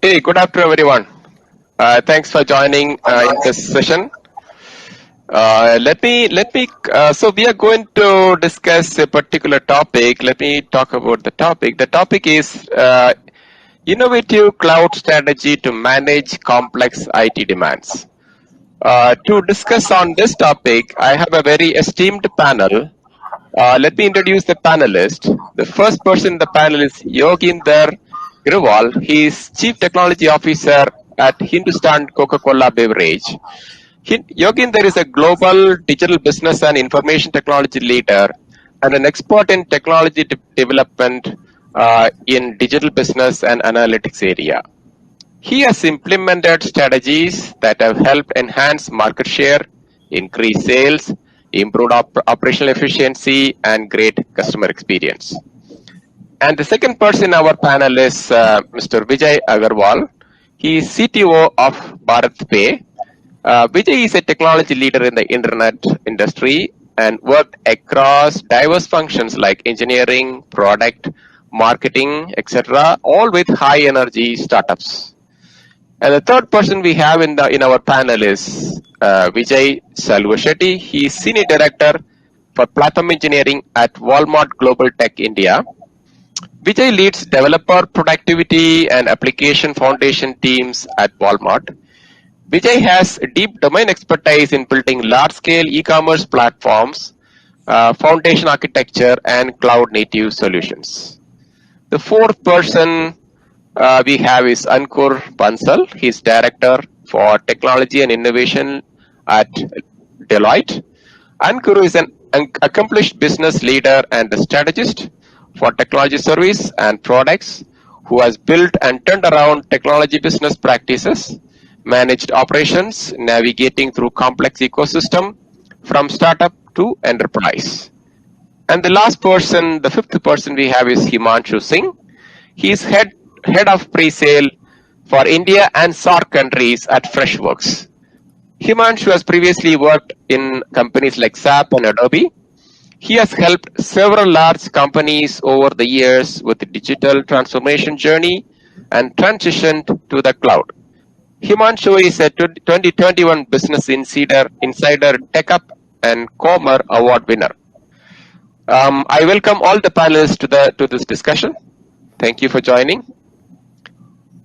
Hey, good afternoon, everyone. Thanks for joining in this session. So we are going to discuss a particular topic. Let me talk about the topic. The topic is innovative cloud strategy to manage complex IT demands. To discuss on this topic, I have a very esteemed panel. Let me introduce the panelist. The first person in the panel is Yoginder Grewal. He is Chief Technology Officer at Hindustan Coca-Cola Beverage. Yoginder is a global digital business and information technology leader and an expert in technology development in digital business and analytics area. He has implemented strategies that have helped enhance market share, increase sales, improve operational efficiency, and great customer experience. And the second person in our panel is Mr. Vijay Agarwal. He is CTO of BharatPe. Vijay is a technology leader in the internet industry and worked across diverse functions like engineering, product, marketing, etc., all with high energy startups. And the third person we have in our panel is Vijay Salvashetty. He is Senior Director for Platform Engineering at Walmart Global Tech India. Vijay leads developer productivity and application foundation teams at Walmart. Vijay has deep domain expertise in building large-scale e-commerce platforms, foundation architecture, and cloud-native solutions. The fourth person we have is Ankur Bansal. He's Director for Technology and Innovation at Deloitte. Ankur is an accomplished business leader and a strategist for technology service and products who has built and turned around technology business practices, managed operations, navigating through complex ecosystem from startup to enterprise. And the last person, the fifth person we have is Himanshu Singh. He is head of pre-sale for India and SAARC countries at Freshworks. Himanshu has previously worked in companies like SAP and Adobe. He has helped several large companies over the years with the digital transformation journey and transitioned to the cloud. Himanshu is a 2021 Business Insider TechUp and Comer Award winner. I welcome all the panelists to this discussion. Thank you for joining.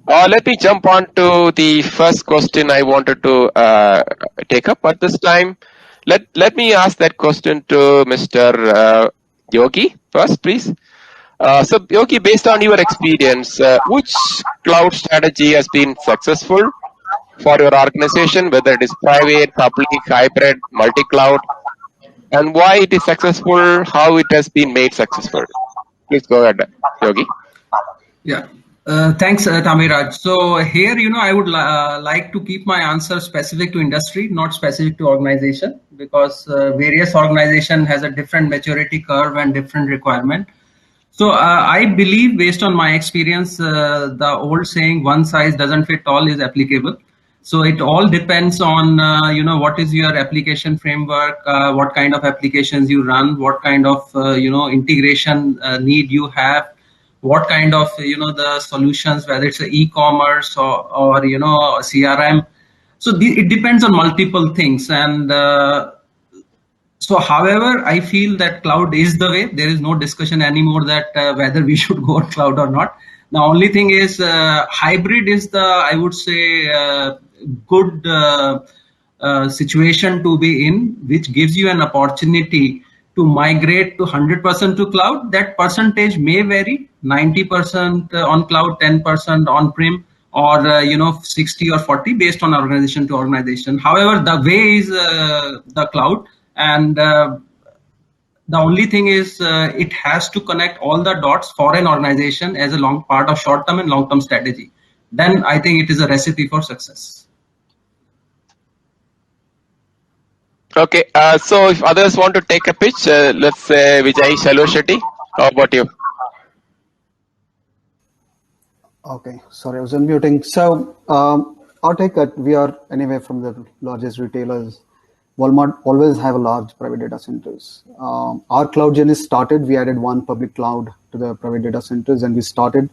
Let me jump on to the first question I wanted to take up at this time. Let me ask that question to Mr. Yogi first, please. So Yogi, based on your experience, which cloud strategy has been successful for your organization, whether it is private, public, hybrid, multi-cloud, and why it is successful, how it has been made successful? Please go ahead, Yogi. Yeah. Thanks, Tamiraj. So here, I would like to keep my answer specific to industry, not specific to organization, because various organization has a different maturity curve and different requirement. So I believe, based on my experience, the old saying "one size doesn't fit all" is applicable. So it all depends on what is your application framework, what kind of applications you run, what kind of integration need you have, what kind of the solutions, whether it's e-commerce or CRM. So it depends on multiple things. And so however, I feel that cloud is the way. There is no discussion anymore that whether we should go on cloud or not. The only thing is hybrid is the, I would say, good situation to be in, which gives you an opportunity to migrate to 100% to cloud. That percentage may vary, 90% on cloud, 10% on-prem, or 60 or 40 based on organization to organization. However, the way is the cloud, and the only thing is it has to connect all the dots for an organization as a long part of short-term and long-term strategy. Then I think it is a recipe for success. Okay, so if others want to take a pitch, let's say Vijay Salvashetty, how about you? Okay, sorry, I was unmuting. So our take that we are anyway from the largest retailers. Walmart always have a large private data centers. Our cloud journey started, we added one public cloud to the private data centers, and we started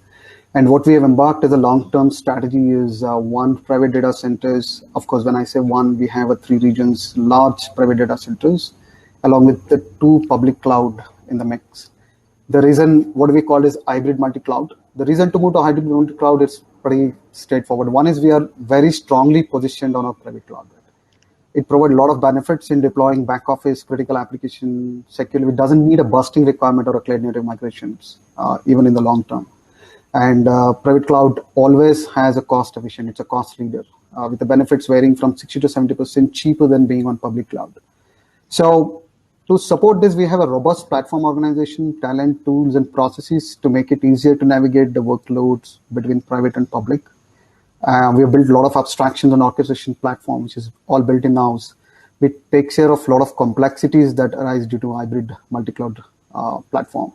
And what we have embarked as a long-term strategy is one private data centers. Of course, when I say one, we have a 3 regions, large private data centers, along with the 2 public cloud in the mix. The reason, what we call is hybrid multi-cloud. The reason to move to hybrid multi-cloud is pretty straightforward. One is we are very strongly positioned on our private cloud. It provides a lot of benefits in deploying back office critical application securely. It doesn't need a bursting requirement or a cloud native migrations, even in the long term. And private cloud always has a cost efficient. It's a cost leader with the benefits varying from 60 to 70% cheaper than being on public cloud. So to support this, we have a robust platform organization, talent, tools, and processes to make it easier to navigate the workloads between private and public. We have built a lot of abstractions and orchestration platform, which is all built in house. We take care of a lot of complexities that arise due to hybrid multi-cloud platform.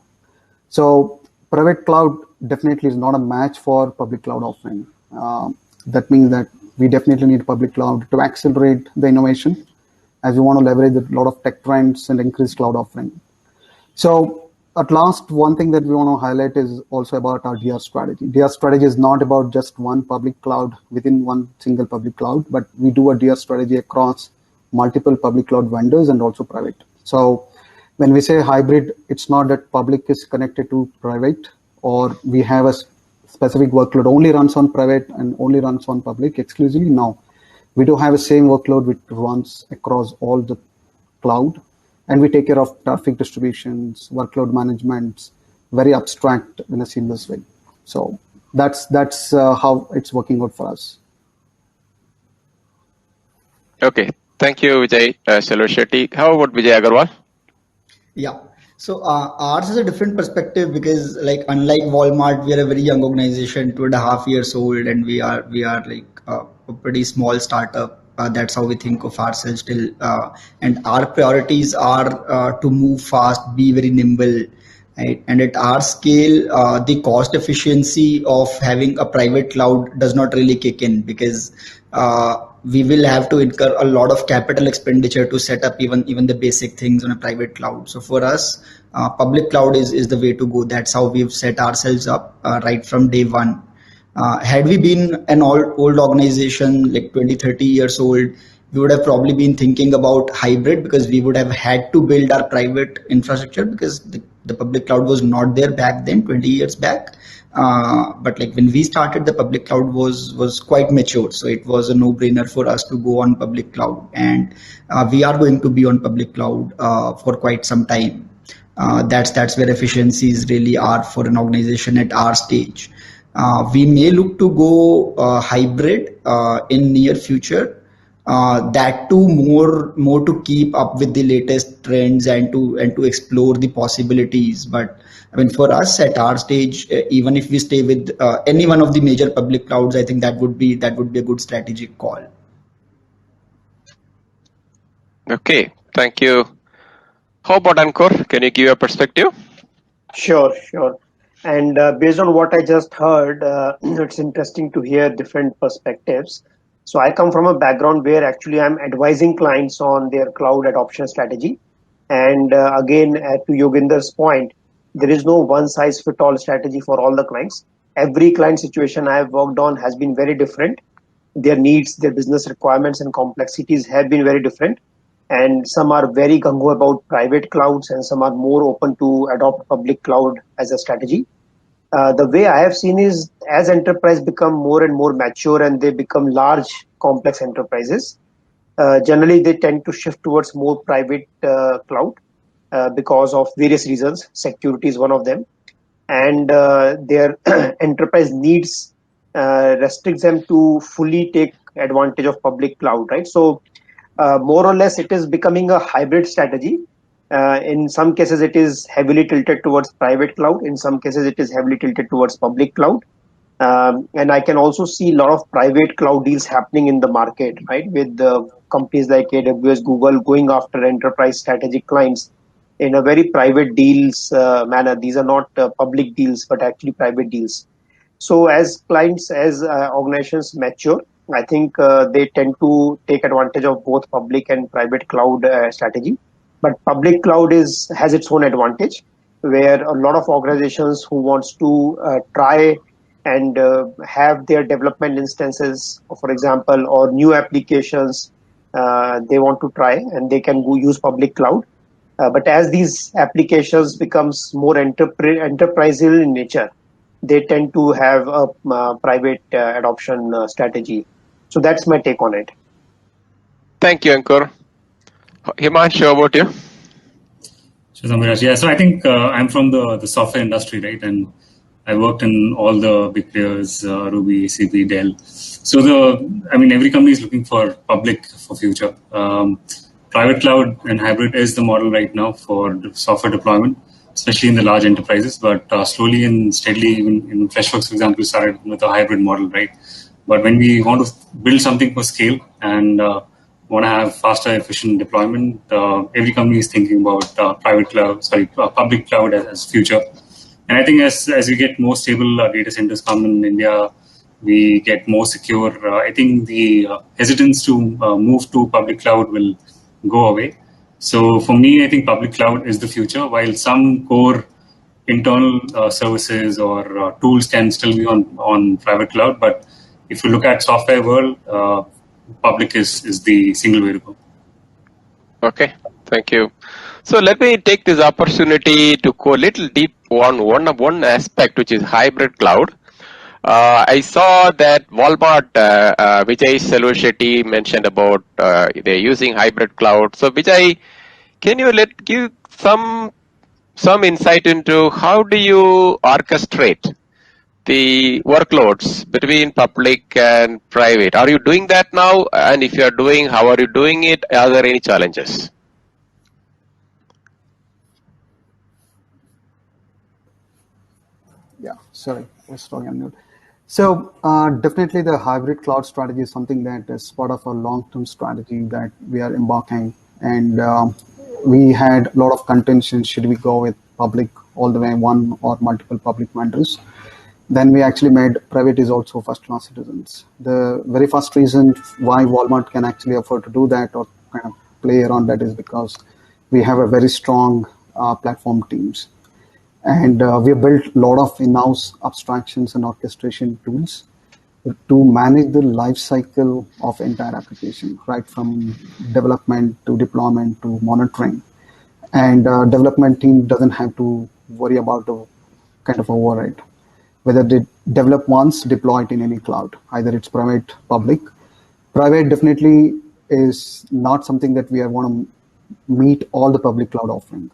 So private cloud definitely is not a match for public cloud offering. That means that we definitely need public cloud to accelerate the innovation, as we want to leverage a lot of tech trends and increase cloud offering. So at last, one thing that we want to highlight is also about our DR strategy. DR strategy is not about just one public cloud within one single public cloud, but we do a DR strategy across multiple public cloud vendors and also private. So when we say hybrid, it's not that public is connected to private, or we have a specific workload only runs on private and only runs on public exclusively. No, we do have a same workload which runs across all the cloud, and we take care of traffic distributions, workload management, very abstract in a seamless way. So that's how it's working out for us. Okay, thank you, Vijay Selvar Shetty. How about Vijay Agarwal? Yeah. So ours is a different perspective because, like, unlike Walmart, we are a very young organization, 2.5 years old, and we are like a pretty small startup. That's how we think of ourselves still. And our priorities are to move fast, be very nimble, right? And at our scale, the cost efficiency of having a private cloud does not really kick in because we will have to incur a lot of capital expenditure to set up even the basic things on a private cloud. So for us, public cloud is the way to go. That's how we've set ourselves up right from day one. Had we been an old organization, like 20, 30 years old, we would have probably been thinking about hybrid because we would have had to build our private infrastructure because the public cloud was not there back then, 20 years back. But like when we started, the public cloud was quite mature, so it was a no-brainer for us to go on public cloud, and we are going to be on public cloud for quite some time. That's where efficiencies really are for an organization at our stage. We may look to go hybrid in near future. That too more to keep up with the latest trends and to explore the possibilities. But I mean, for us at our stage, even if we stay with any one of the major public clouds, I think that would be a good strategic call. Okay, thank you. How about Ankur? Can you give your perspective? Sure. And based on what I just heard, it's interesting to hear different perspectives. So I come from a background where actually I'm advising clients on their cloud adoption strategy. And again, to Yoginder's point, there is no one size fit all strategy for all the clients. Every client situation I have worked on has been very different. Their needs, their business requirements and complexities have been very different. And some are very gung-ho about private clouds and some are more open to adopt public cloud as a strategy. The way I have seen is as enterprise become more and more mature and they become large, complex enterprises, generally they tend to shift towards more private cloud because of various reasons. Security is one of them. And their enterprise needs restricts them to fully take advantage of public cloud, right? So more or less it is becoming a hybrid strategy. In some cases, it is heavily tilted towards private cloud. In some cases, it is heavily tilted towards public cloud. And I can also see a lot of private cloud deals happening in the market, right? With companies like AWS, Google going after enterprise strategic clients in a very private deals manner. These are not public deals, but actually private deals. So as clients, as organizations mature, I think they tend to take advantage of both public and private cloud strategy. But public cloud has its own advantage, where a lot of organizations who wants to try and have their development instances, for example, or new applications they want to try, and they can go use public cloud. But as these applications becomes more enterprisal in nature, they tend to have a private adoption strategy. So that's my take on it. Thank you, Ankur. Himanshu, how about you? Sure, Samiraj. Yeah, so I think I'm from the software industry, right? And I worked in all the big players, Ruby, ACP, Dell. So every company is looking for public for future. Private cloud and hybrid is the model right now for software deployment, especially in the large enterprises. But slowly and steadily, even in Freshworks, for example, started with a hybrid model, right? But when we want to build something for scale and want to have faster, efficient deployment, every company is thinking about public cloud as future. And I think as we get more stable data centers come in India, we get more secure. I think the hesitance to move to public cloud will go away. So for me, I think public cloud is the future, while some core internal services or tools can still be on private cloud. But if you look at software world, public is the single way to go. Okay, thank you. So let me take this opportunity to go a little deep on one aspect, which is hybrid cloud. I saw that Walmart, Vijay Selvarsheti mentioned about they're using hybrid cloud. So Vijay, can you give some insight into how do you orchestrate the workloads between public and private? Are you doing that now? And if you are doing, how are you doing it? Are there any challenges? Yeah, sorry, I was talking on mute. So definitely the hybrid cloud strategy is something that is part of a long-term strategy that we are embarking. And we had a lot of contention, should we go with public all the way, one or multiple public vendors? Then we actually made private is also first-class citizens. The very first reason why Walmart can actually afford to do that or kind of play around that is because we have a very strong platform teams. And we have built a lot of in-house abstractions and orchestration tools to manage the life cycle of entire application, right from development to deployment to monitoring. And development team doesn't have to worry about a kind of overhead. Whether they develop once, deploy it in any cloud, either it's private, public. Private definitely is not something that we want to meet all the public cloud offering.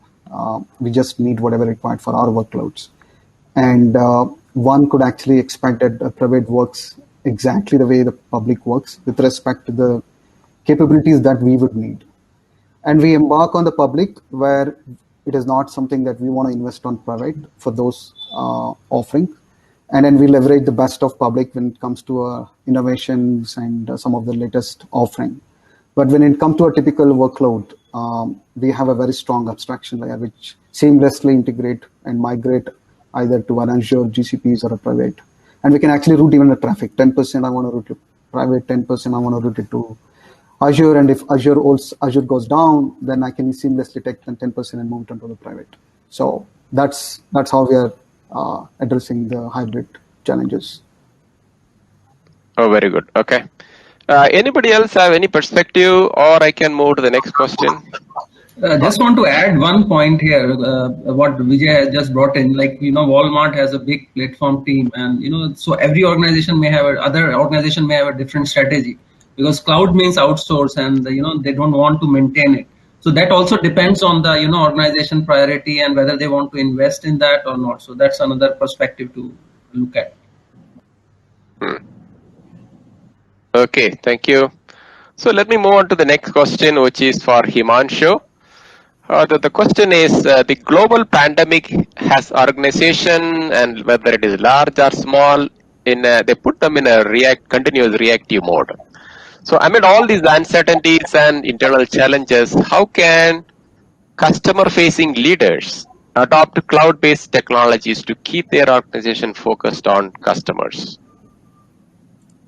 We just need whatever required for our workloads. And one could actually expect that the private works exactly the way the public works with respect to the capabilities that we would need. And we embark on the public where it is not something that we want to invest on private for those offering. And then we leverage the best of public when it comes to innovations and some of the latest offering. But when it comes to a typical workload, we have a very strong abstraction layer which seamlessly integrate and migrate either to an Azure, GCPs or a private. And we can actually route even the traffic. 10% I want to route to private, 10% I want to route it to Azure. And if Azure goes down, then I can seamlessly take the 10% and move it onto the private. So that's how we are addressing the hybrid challenges. Oh, very good. Okay. Anybody else have any perspective, or I can move to the next question? Just want to add one point here. What Vijay has just brought in, Walmart has a big platform team, and so every organization may have other organization may have a different strategy, because cloud means outsource, and they don't want to maintain it. So that also depends on the organization priority and whether they want to invest in that or not. So that's another perspective to look at. Okay, thank you. So let me move on to the next question, which is for Himanshu. The question is, the global pandemic has organization, and whether it is large or small, they put them in a continuous reactive mode. So amid all these uncertainties and internal challenges, how can customer-facing leaders adopt cloud-based technologies to keep their organization focused on customers?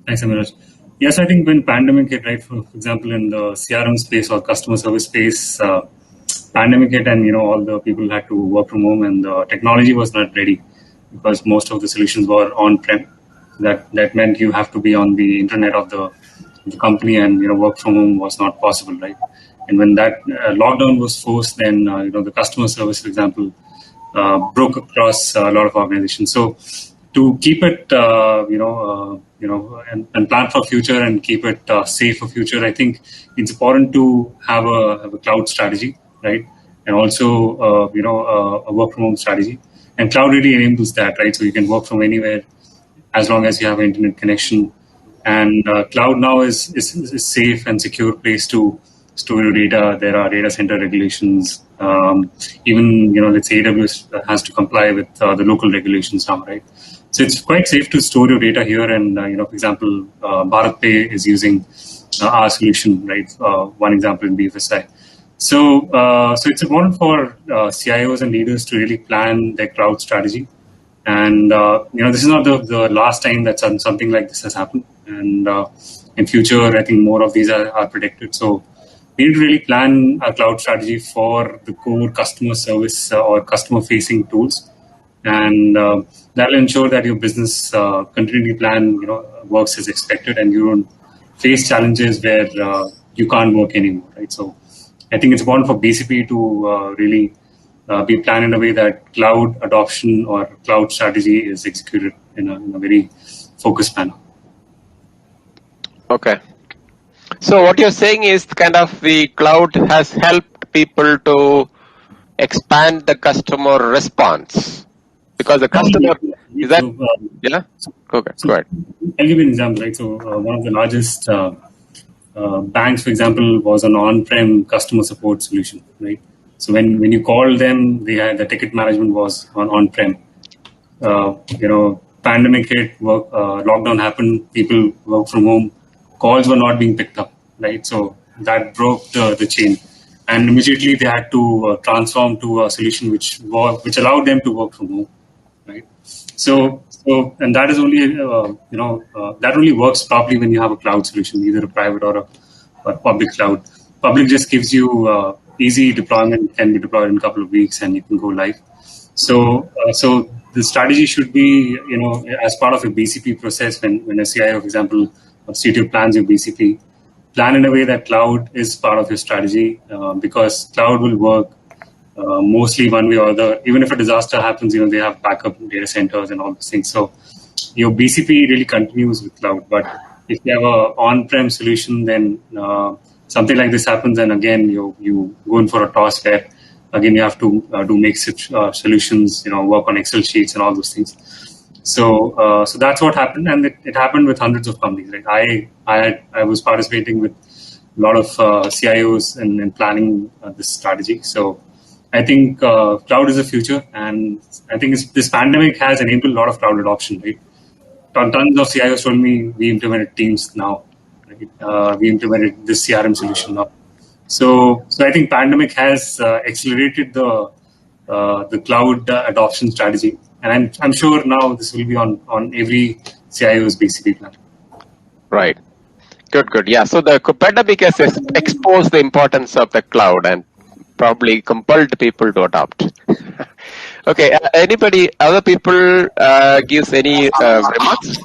Thanks, Amiraj. Yes, I think when pandemic hit, right, for example, in the CRM space or customer service space, pandemic hit and all the people had to work from home and the technology was not ready. because most of the solutions were on-prem. That meant you have to be on the internet of the company, and work from home was not possible, right? And when that lockdown was forced, then the customer service, for example, broke across a lot of organizations. So to keep it, and plan for future and keep it safe for future, I think it's important to have a cloud strategy, right? And also, a work from home strategy. And cloud really enables that, right? So you can work from anywhere as long as you have an internet connection. And cloud now is a safe and secure place to store your data. There are data center regulations. Even let's say AWS has to comply with the local regulations now, right? So it's quite safe to store your data here. And for example, BharatPe is using our solution, right? One example in BFSI. So it's important for CIOs and leaders to really plan their cloud strategy. And this is not the last time that something like this has happened. And in future, I think more of these are predicted. So we need to really plan a cloud strategy for the core customer service or customer-facing tools, and that'll ensure that your business continuity plan works as expected, and you don't face challenges where you can't work anymore, right? So I think it's important for BCP to really be planned in a way that cloud adoption or cloud strategy is executed in a very focused manner. Okay. So what you're saying is kind of the cloud has helped people to expand the customer response, because the customer is that yeah. Okay, go ahead. I'll give you an example, right? So one of the largest banks, for example, was an on-prem customer support solution, right? So when you called them, the ticket management was on-prem. Pandemic hit, lockdown happened, people work from home, calls were not being picked up, right? So that broke the chain, and immediately they had to transform to a solution which allowed them to work from home, right? So and that is only that only works properly when you have a cloud solution, either a private or a public cloud. Public just gives you easy deployment, can be deployed in a couple of weeks, and you can go live. So the strategy should be, as part of a BCP process, when a CIO, for example, or CTO plans your BCP, plan in a way that cloud is part of your strategy, because cloud will work mostly one way or other. Even if a disaster happens, they have backup data centers and all those things. So your BCP really continues with cloud. But if you have a on-prem solution, then something like this happens, and again you go in for a toss where again you have to do makeshift solutions, work on Excel sheets and all those things. So that's what happened, and it happened with hundreds of companies. Right? I was participating with a lot of CIOs in planning this strategy. So I think cloud is the future, and I think this pandemic has enabled a lot of cloud adoption. Right? Tons of CIOs told me we implemented Teams now. Right? We implemented this CRM solution now. So I think pandemic has accelerated the cloud adoption strategy, and I'm sure now this will be on every CIO's BCP plan. Right. Good. Yeah. So the pandemic has exposed the importance of the cloud and probably compelled people to adopt. Okay. Other people gives any remarks?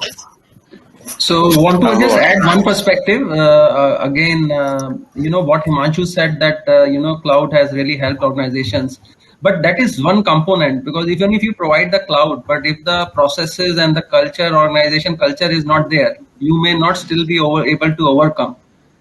So want to just add one perspective. Again, what Himanshu said, that cloud has really helped organizations. But that is one component, because even if you provide the cloud, but if the processes and the culture, organization culture is not there, you may not still be able to overcome.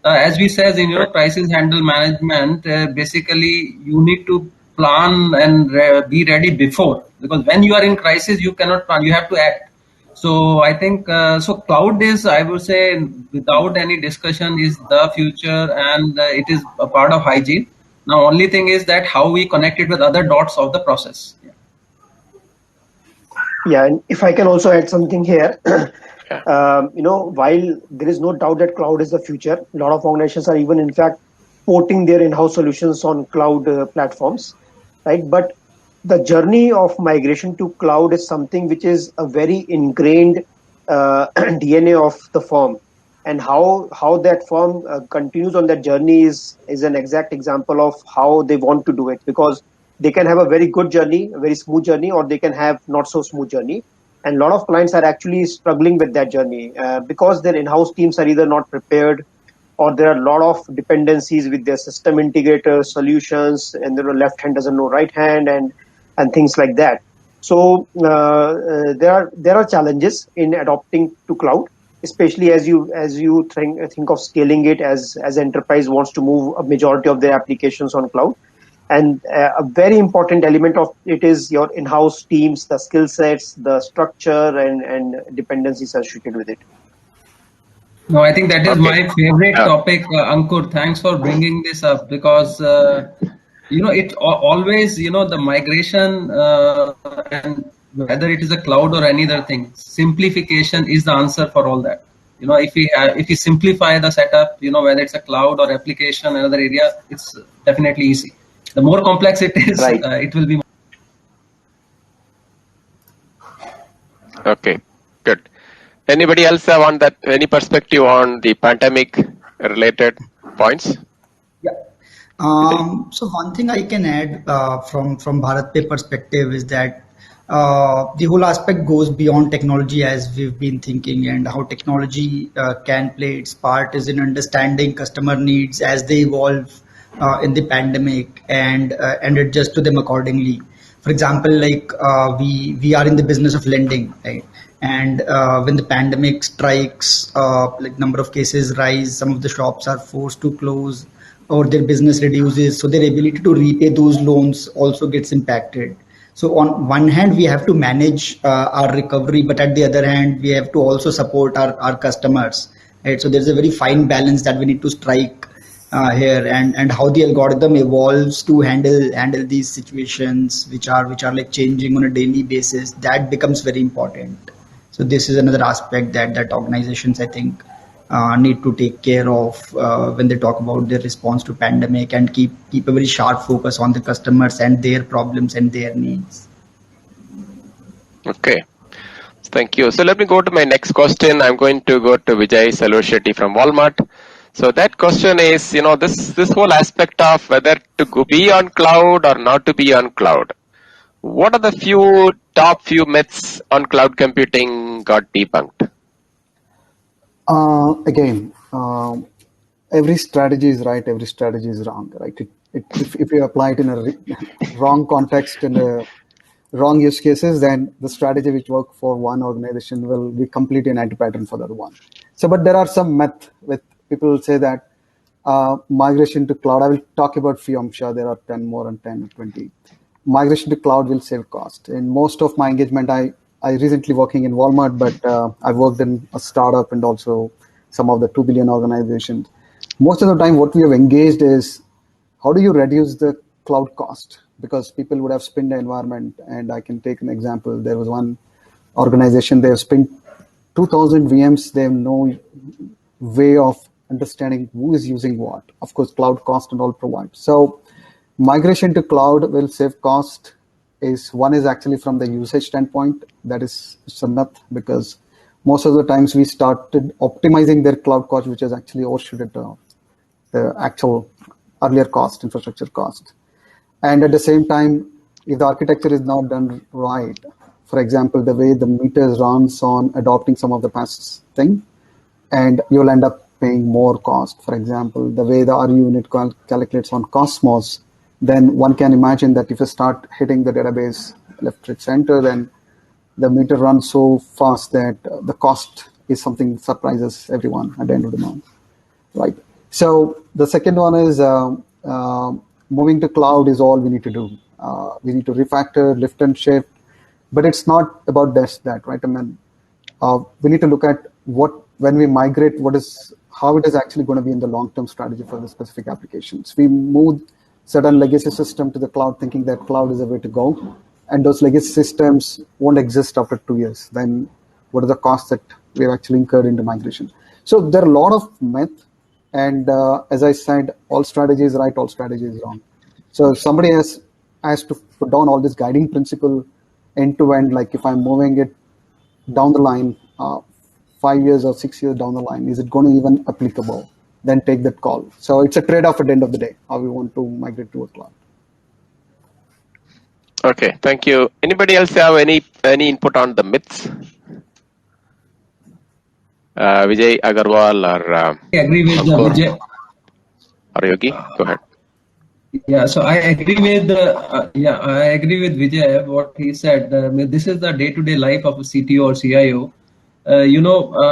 As we says in crisis handle management, basically you need to plan and be ready before, because when you are in crisis, you cannot plan, you have to act. So I think cloud is, I would say, without any discussion, is the future, and it is a part of hygiene. Now, only thing is that how we connect it with other dots of the process. Yeah, and if I can also add something here, while there is no doubt that cloud is the future, a lot of organizations are even, in fact, porting their in-house solutions on cloud platforms, right? But the journey of migration to cloud is something which is a very ingrained DNA of the firm, and how that firm continues on that journey is an exact example of how they want to do it. Because they can have a very good journey, a very smooth journey, or they can have not so smooth journey. And a lot of clients are actually struggling with that journey because their in-house teams are either not prepared, or there are a lot of dependencies with their system integrator solutions, and the left hand doesn't know right hand, and things like that. So there are challenges in adopting to cloud, especially as you think of scaling it, as enterprise wants to move a majority of their applications on cloud. And a very important element of it is your in-house teams, the skill sets, the structure, and dependencies associated with it. No, I think that is Okay. my favorite Yeah. topic, Ankur. Thanks for bringing this up because it always the migration and whether it is a cloud or any other thing, simplification is the answer for all that. If we simplify the setup, whether it's a cloud or application, another area, it's definitely easy. The more complex it is, Right. it will be. Okay, good. Anybody else have on that, any perspective on the pandemic related points? Yeah. So one thing I can add from BharatPe perspective is that the whole aspect goes beyond technology as we've been thinking, and how technology can play its part is in understanding customer needs as they evolve in the pandemic, and adjust to them accordingly. For example, like we are in the business of lending, right? And when the pandemic strikes, like number of cases rise, some of the shops are forced to close or their business reduces, so their ability to repay those loans also gets impacted. So on one hand we have to manage our recovery, but at the other hand we have to also support our customers, right? So there's a very fine balance that we need to strike here, and how the algorithm evolves to handle these situations which are like changing on a daily basis, that becomes very important. So this is another aspect that organizations, I think, need to take care of when they talk about their response to pandemic, and keep a very sharp focus on the customers and their problems and their needs. Okay, thank you. So let me go to my next question. I'm going to go to Vijay Salushetty from Walmart. So that question is, this whole aspect of whether to be on cloud or not to be on cloud. What are the top few myths on cloud computing got debunked? Again, every strategy is right, every strategy is wrong, right? If you apply it in a wrong context and wrong use cases, then the strategy which work for one organization will be completely an anti-pattern for the other one. So, but there are some myths with people say that migration to cloud, I will talk about few, I'm sure there are 10 more and 10 or 20. Migration to cloud will save cost. In most of my engagement, I recently working in Walmart, but I worked in a startup and also some of the 2 billion organizations. Most of the time, what we have engaged is how do you reduce the cloud cost? Because people would have spent the environment, and I can take an example. There was one organization, they have spent 2,000 VMs. They have no way of understanding who is using what. Of course, cloud cost and all provide. So migration to cloud will save cost. One is actually from the usage standpoint. That is a myth, because most of the times we started optimizing their cloud cost, which is actually overshooted the actual earlier cost, infrastructure cost. And at the same time, if the architecture is not done right, for example, the way the meters runs on adopting some of the past thing, and you'll end up paying more cost. For example, the way the RU unit calculates on Cosmos, then one can imagine that if you start hitting the database left, right, center, then the meter runs so fast that the cost is something surprises everyone at the end of the month, right? So the second one is moving to cloud is all we need to do. We need to refactor, lift and shift, but it's not about that, right? I mean, we need to look at when we migrate, how it is actually going to be in the long-term strategy for the specific applications. We move certain legacy system to the cloud, thinking that cloud is the way to go, and those legacy systems won't exist after 2 years. Then what are the costs that we have actually incurred into migration? So there are a lot of myth, and as I said, all strategy is right, all strategy is wrong. So somebody has to put down all this guiding principle end to end, like if I'm moving it down the line, 5 years or 6 years down the line, is it going to even applicable? Then take that call. So it's a trade-off at the end of the day, how we want to migrate to a cloud. Okay, thank you. Anybody else have any input on the myths? Vijay Agarwal or I agree with Ankur Vijay. or Yogi? Go ahead. Yeah, so I agree with I agree with Vijay what he said. This is the day-to-day life of a CTO or CIO.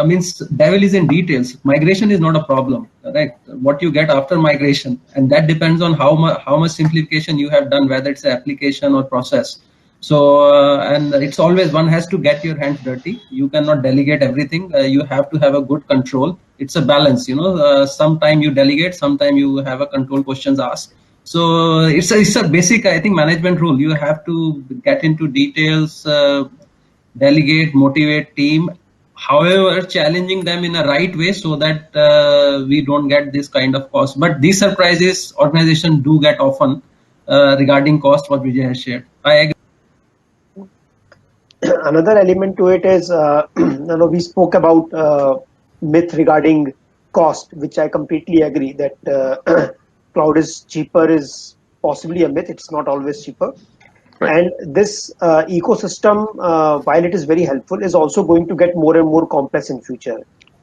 Means devil is in details. Migration is not a problem, right? What you get after migration, and that depends on how much simplification you have done, whether it's an application or process. So and it's always one has to get your hands dirty. You cannot delegate everything. You have to have a good control. It's a balance, sometime you delegate, sometime you have a control questions asked. So it's a basic, I think, management rule. You have to get into details, delegate, motivate team. However, challenging them in a right way so that we don't get this kind of cost. But these surprises organizations do get often regarding cost. What Vijay has shared, I agree. Another element to it is, we spoke about myth regarding cost, which I completely agree that cloud is cheaper is possibly a myth. It's not always cheaper. Right. And this ecosystem, while it is very helpful, is also going to get more and more complex in future.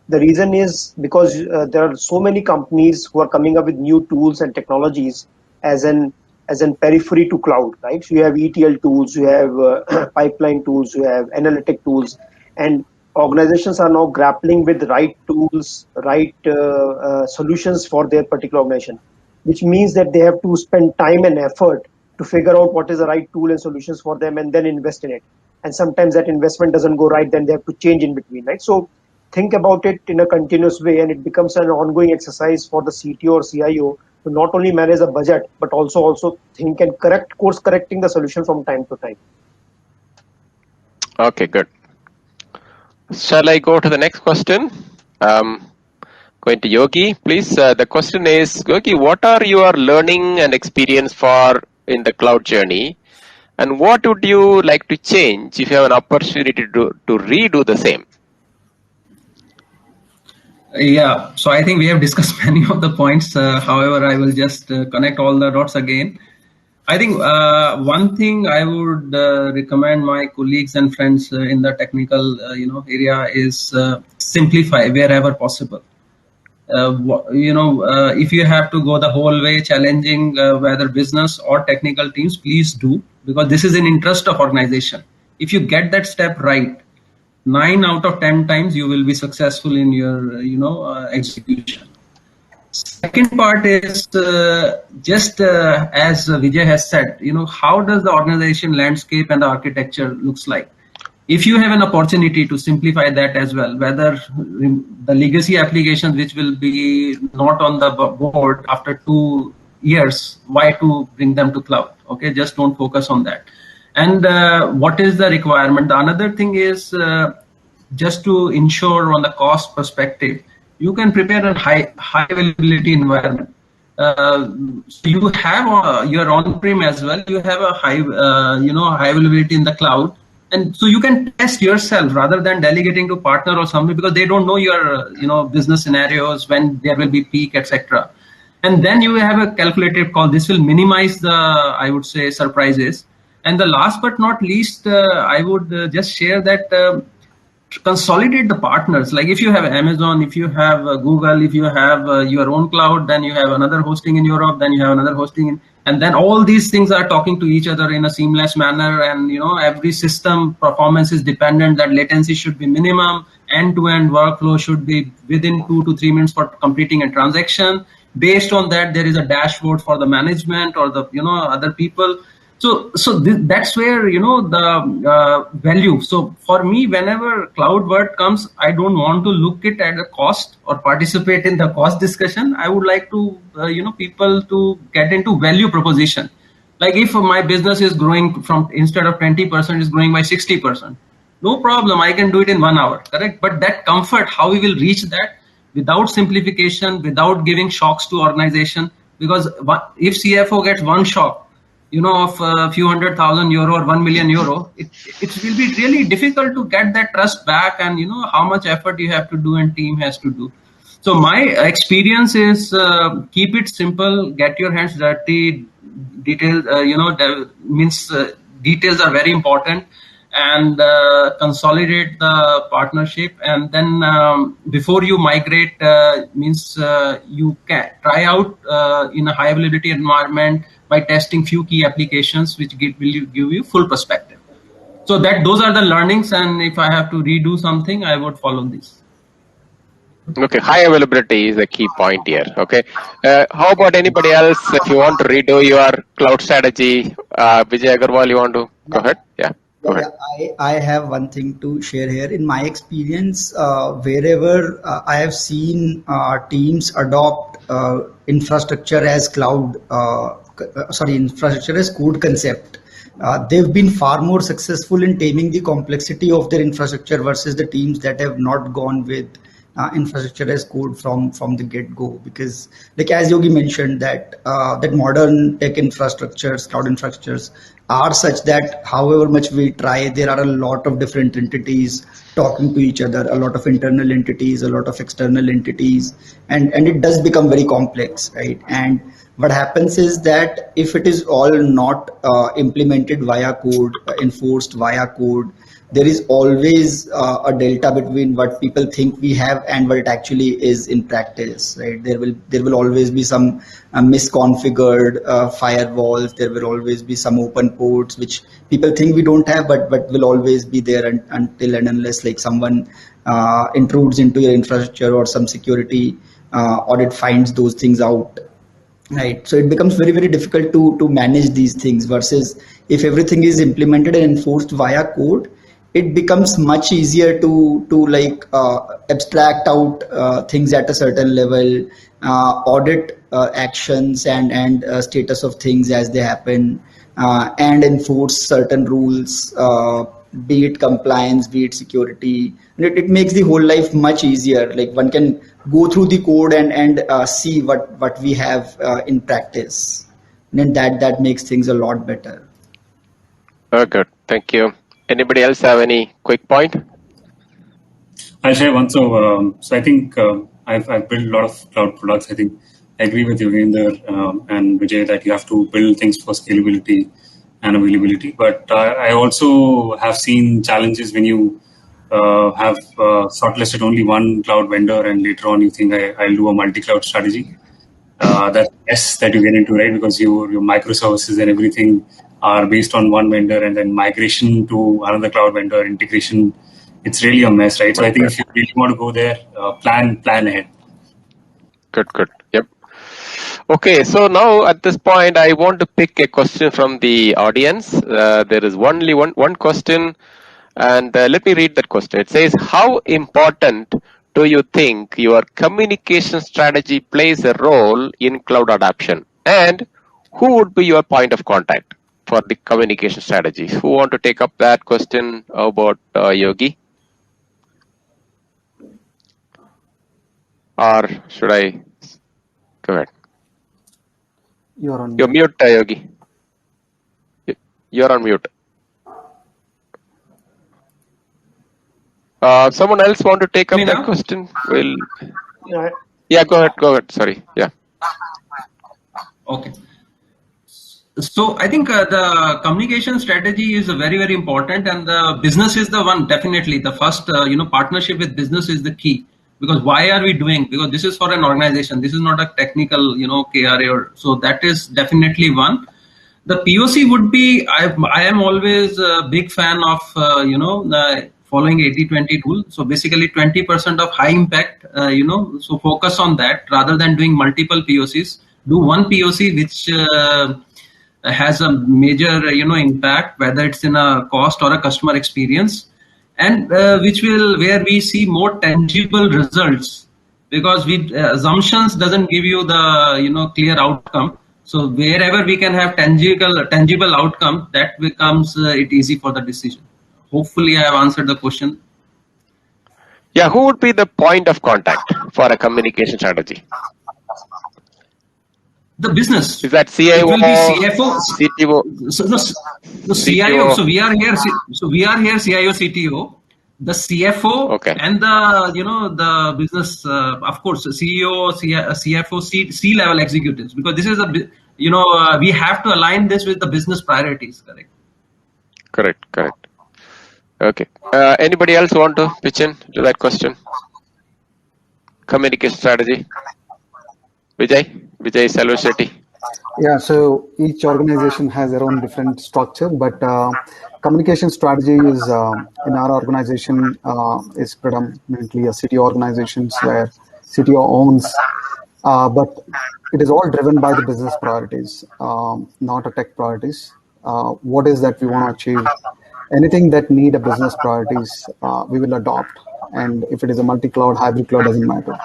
The reason is because there are so many companies who are coming up with new tools and technologies as an periphery to cloud, right? So you have ETL tools, you have pipeline tools, you have analytic tools, and organizations are now grappling with the right tools, right solutions for their particular organization, which means that they have to spend time and effort to figure out what is the right tool and solutions for them and then invest in it. And sometimes that investment doesn't go right, then they have to change in between, right? So think about it in a continuous way, and it becomes an ongoing exercise for the CTO or CIO to not only manage a budget, but also think and course correcting the solution from time to time. Okay, good. Shall I go to the next question? Going to Yogi, please. The question is, Yogi, what are your learning and experience for in the cloud journey? And what would you like to change if you have an opportunity to redo the same? Yeah, so I think we have discussed many of the points. However, I will just connect all the dots again. I think one thing I would recommend my colleagues and friends in the technical area is simplify wherever possible. If you have to go the whole way challenging whether business or technical teams, please do, because this is in interest of organization. If you get that step right, 9 out of 10 times you will be successful in your execution. Second part is just as Vijay has said, how does the organization landscape and the architecture looks like? If you have an opportunity to simplify that as well, whether the legacy applications which will be not on the board after 2 years, why to bring them to cloud? Okay, just don't focus on that. And what is the requirement? Another thing is just to ensure on the cost perspective, you can prepare a high availability environment. So you have your on-prem as well. You have a high availability in the cloud, and so you can test yourself rather than delegating to partner or something, because they don't know your business scenarios, when there will be peak, etc. And then you have a calculated call. This will minimize the, I would say, surprises. And the last but not least, I would just share that consolidate the partners. Like if you have Amazon, if you have Google, if you have your own cloud, then you have another hosting in Europe, then you have another hosting and then all these things are talking to each other in a seamless manner. And every system performance is dependent. That latency should be minimum. End-to-end workflow should be within 2 to 3 minutes for completing a transaction. Based on that, there is a dashboard for the management or the other people. So that's where the value. So for me, whenever cloud word comes, I don't want to look it at the cost or participate in the cost discussion. I would like to people to get into value proposition. Like if my business is growing from, instead of 20%, is growing by 60%, no problem. I can do it in 1 hour, correct? But that comfort, how we will reach that without simplification, without giving shocks to organization? Because if CFO gets one shock, of a few €100,000 or 1 million euro, it will be really difficult to get that trust back, and how much effort you have to do and team has to do. So my experience is keep it simple, get your hands dirty, detailed, details are very important, and consolidate the partnership. And then before you migrate, means you can try out in a high availability environment by testing few key applications, which will give you full perspective. So those are the learnings, and if I have to redo something, I would follow this. Okay, high availability is a key point here. Okay, how about anybody else? If you want to redo your cloud strategy, Vijay Agarwal, you want to go ahead? Yeah, go ahead. I have one thing to share here. In my experience, wherever I have seen teams adopt infrastructure as infrastructure as code concept, they've been far more successful in taming the complexity of their infrastructure versus the teams that have not gone with infrastructure as code from the get-go. Because, like as Yogi mentioned, that modern tech infrastructures, cloud infrastructures, are such that however much we try, there are a lot of different entities talking to each other, a lot of internal entities, a lot of external entities, and it does become very complex, right? And what happens is that if it is all not implemented via code, enforced via code, there is always a delta between what people think we have and what it actually is in practice, right? There will always be some misconfigured firewalls. There will always be some open ports which people think we don't have, but will always be there until and unless like someone intrudes into your infrastructure or some security audit finds those things out. Right, so it becomes very, very difficult to manage these things, versus if everything is implemented and enforced via code, it becomes much easier to like abstract out things at a certain level, audit actions and status of things as they happen, and enforce certain rules, be it compliance, be it security. And it makes the whole life much easier. Like one can go through the code and see what we have in practice, and then that makes things a lot better. Good, thank you. Anybody else have any quick point? I'll share one. So I think I've built a lot of cloud products. I think I agree with Yogendra and Vijay that you have to build things for scalability and availability. But I also have seen challenges when you have shortlisted only one cloud vendor and later on you think I'll do a multi-cloud strategy. That mess that you get into, right? Because your microservices and everything are based on one vendor, and then migration to another cloud vendor, integration, it's really a mess, right? So I think if you really want to go there, plan ahead. Good. Yep. Okay, so now at this point, I want to pick a question from the audience. There is only one question, and let me read that question. It says, how important do you think your communication strategy plays a role in cloud adoption? And who would be your point of contact for the communication strategy? Who want to take up that question? How about Yogi? Or should I? Go ahead. You're on You're mute, Yogi. You're on mute. Someone else want to take up that question? Well, yeah, go ahead. Sorry. Yeah. Okay. So I think the communication strategy is very, very important, and the business is the one, definitely the first, partnership with business is the key. Because why are we doing? Because this is for an organization. This is not a technical, KRA. So that is definitely one. The POC would be, I am always a big fan of, following 80-20 rule. So basically 20% of high impact, so focus on that rather than doing multiple POCs. Do one POC which has a major, impact, whether it's in a cost or a customer experience, and where we see more tangible results, because assumptions doesn't give you the clear outcome. So wherever we can have tangible outcome, that becomes it easy for the decision. Hopefully, I have answered the question. Yeah, who would be the point of contact for a communication strategy? The business. Is that CIO? It will be CFO, CTO. So CIO. So we are here. CIO, CTO, the CFO, okay, and the business. Of course, CEO, CFO, C-level executives. Because this is we have to align this with the business priorities. Correct. Correct. Okay. Anybody else want to pitch in to that question? Communication strategy. Vijay Selva Shetty. Yeah, so each organization has their own different structure, but communication strategy is in our organization is predominantly a CTO organizations where CTO owns, but it is all driven by the business priorities, not a tech priorities. What is that we want to achieve? Anything that need a business priorities, we will adopt. And if it is a multi-cloud, hybrid cloud, doesn't matter.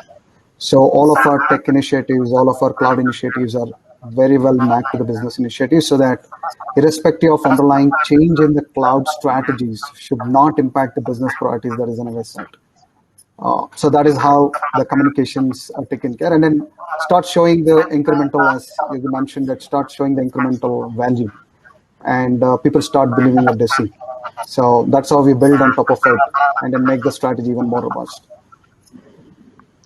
So all of our tech initiatives, all of our cloud initiatives are very well mapped to the business initiatives so that irrespective of underlying change in the cloud strategies should not impact the business priorities that is on a website. So that is how the communications are taken care, and then start showing the incremental, as you mentioned, that start showing the incremental value, and people start believing what they see. So that's how we build on top of it, and then make the strategy even more robust.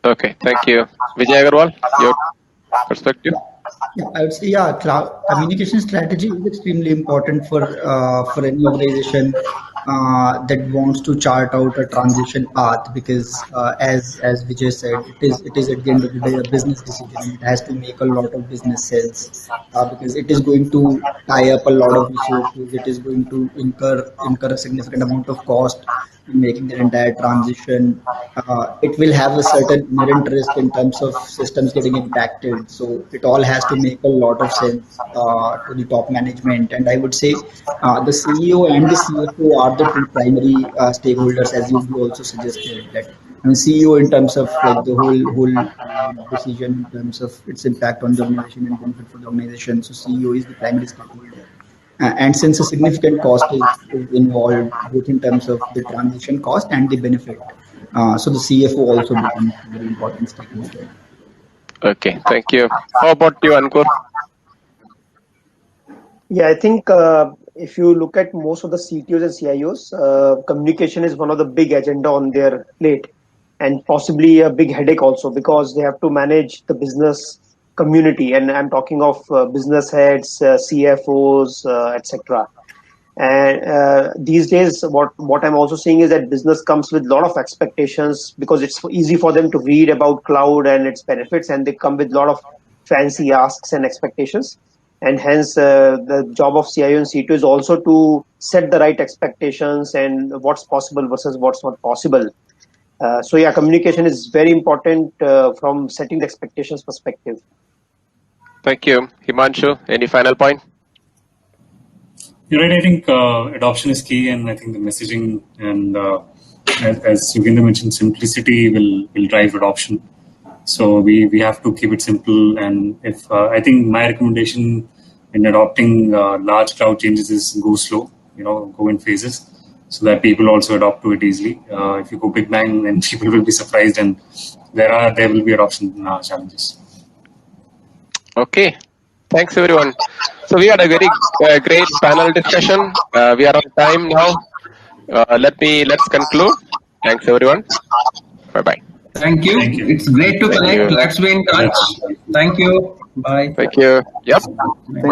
Okay, thank you. Vijay Agarwal, your perspective? Yeah, I would say communication strategy is extremely important for any organization that wants to chart out a transition path, because as Vijay said, it is at the end of the day a business decision, and it has to make a lot of business sense because it is going to tie up a lot of resources. It is going to incur a significant amount of cost in making the entire transition. It will have a certain inherent risk in terms of systems getting impacted. So it all has to make a lot of sense to the top management. And I would say the CEO and the CFO are the two primary stakeholders, as you also suggested. That CEO in terms of like the whole decision in terms of its impact on the organization and benefit for the organization. So CEO is the primary stakeholder. And since a significant cost is involved, both in terms of the transition cost and the benefit, so the CFO also becomes a very important stakeholder. Okay, thank you. How about you, Ankur? Yeah, I think if you look at most of the CTOs and CIOs, communication is one of the big agenda on their plate, and possibly a big headache also, because they have to manage the business community, and I'm talking of business heads, CFOs, etc. And these days, what I'm also seeing is that business comes with a lot of expectations, because it's easy for them to read about cloud and its benefits, and they come with a lot of fancy asks and expectations. And hence, the job of CIO and CTO is also to set the right expectations and what's possible versus what's not possible. So yeah, communication is very important from setting the expectations perspective. Thank you. Himanshu, any final point? You're right. I think adoption is key, and I think the messaging and as Yogendra mentioned, simplicity will drive adoption. So we have to keep it simple. And if I think my recommendation in adopting large cloud changes is go slow, go in phases, so that people also adopt to it easily. If you go big bang, then people will be surprised, and there will be adoption challenges. Okay, thanks everyone. So we had a very great panel discussion. We are on time now. Let's conclude. Thanks everyone. Bye bye. Thank you. Thank you. It's great to Thank connect. you. Let's be in touch. Thank you. Bye. Thank you. Yep. Thank